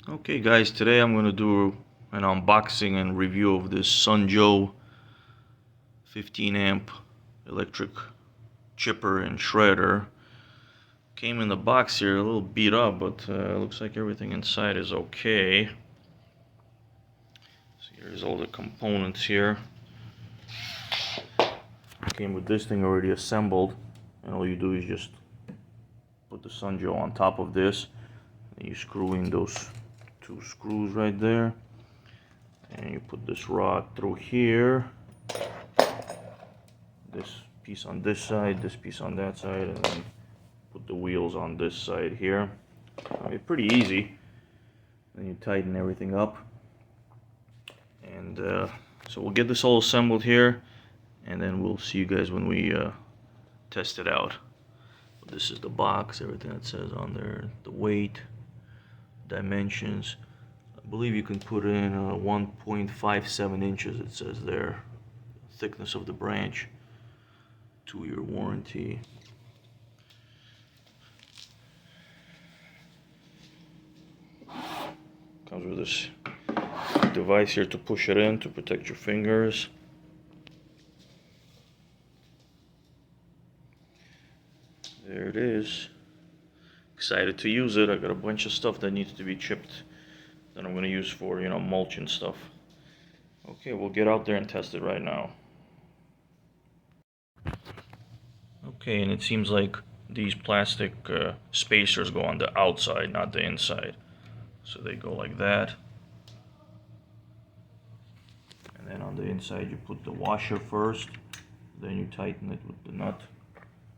Okay guys, today I'm going to do an unboxing and review of this Joe 15 amp electric chipper and shredder. Came in the box here a little beat up, but looks like everything inside is okay. So here's all the components here. Came with this thing already assembled, and all you do is just put the Joe on top of this, and you screw in those two screws right there, and you put this rod through here, this piece on this side, this piece on that side, and then put the wheels on this side here. I mean, pretty easy. Then you tighten everything up, and so we'll get this all assembled here, and then we'll see you guys when we test it out. This is the box, everything that says on there, the weight, dimensions. I believe you can put in 1.57 inches, it says there, thickness of the branch, 2-year warranty. Comes with this device here to push it in to protect your fingers. There it is. Excited to use it. I got a bunch of stuff that needs to be chipped that I'm going to use for, mulch and stuff. Okay, we'll get out there and test it right now. Okay, and it seems like these plastic spacers go on the outside, not the inside. So they go like that. And then on the inside you put the washer first, then you tighten it with the nut,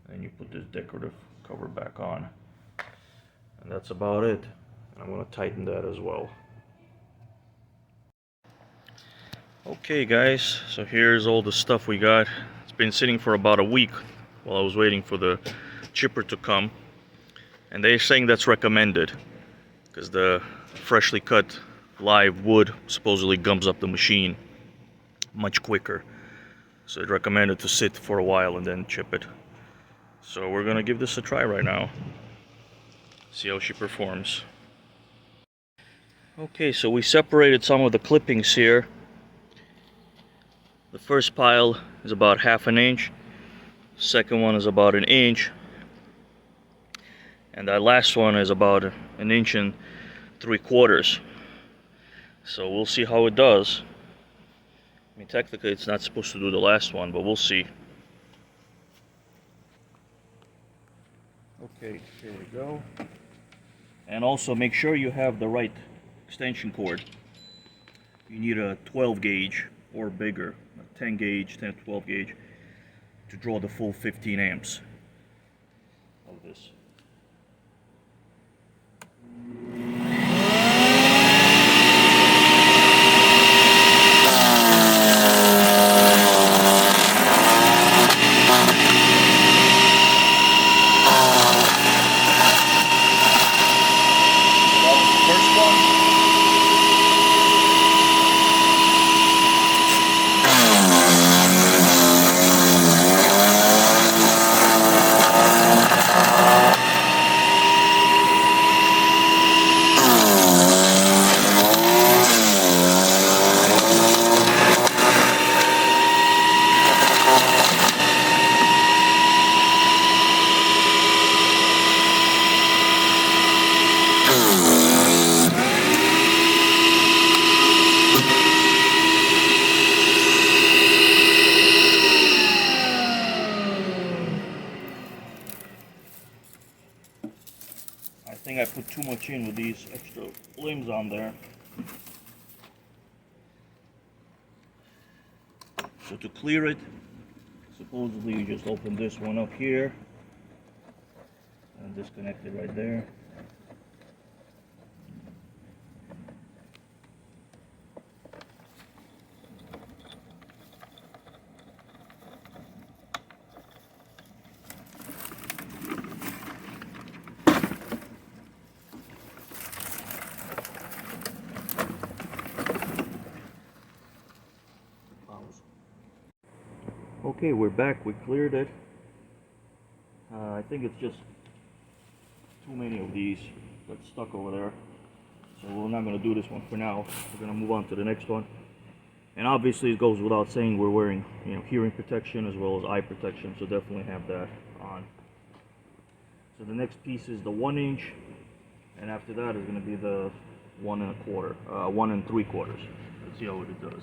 and you put this decorative cover back on. And that's about it. And I'm going to tighten that as well. Okay guys, so here's all the stuff we got. It's been sitting for about a week while I was waiting for the chipper to come. And they're saying that's recommended because the freshly cut live wood supposedly gums up the machine much quicker. So it's recommended to sit for a while and then chip it. So we're gonna give this a try right now. See how she performs. Okay, so we separated some of the clippings here. The first pile is about 1/2 inch. Second one is about 1 inch. And that last one is about 1 3/4 inches. So we'll see how it does. I mean, technically it's not supposed to do the last one, but we'll see. Okay, here we go. And also make sure you have the right extension cord. You need a 12 gauge or bigger, a 10 gauge, 10 to 12 gauge, to draw the full 15 amps of this. I think I put too much in with these extra limbs on there. So to clear it, supposedly you just open this one up here and disconnect it right there. Okay, we're back. We cleared it. I think it's just too many of these that's stuck over there. So we're not going to do this one for now. We're going to move on to the next one. And obviously it goes without saying we're wearing, hearing protection as well as eye protection, so definitely have that on. So the next piece is the 1 inch, and after that is going to be the 1 1/4, 1 3/4. Let's see how it does.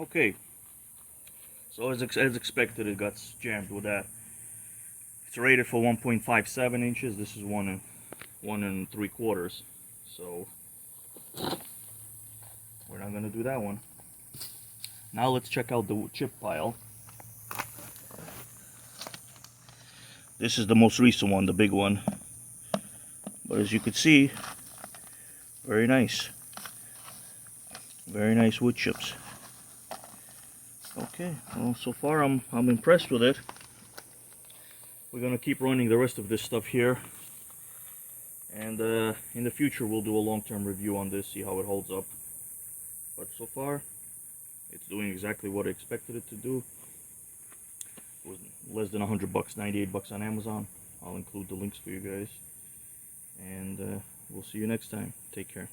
Okay, so as expected, it got jammed with that. It's rated for 1.57 inches. This is 1 3/4. So we're not gonna do that one. Now let's check out the chip pile. This is the most recent one, the big one. But as you can see, very nice. Very nice wood chips. Okay, well, so far I'm impressed with it. We're gonna keep running the rest of this stuff here, and in the future we'll do a long-term review on this, see how it holds up. But so far, it's doing exactly what I expected it to do. It was less than $100, 98 bucks on Amazon. I'll include the links for you guys, and we'll see you next time. Take care.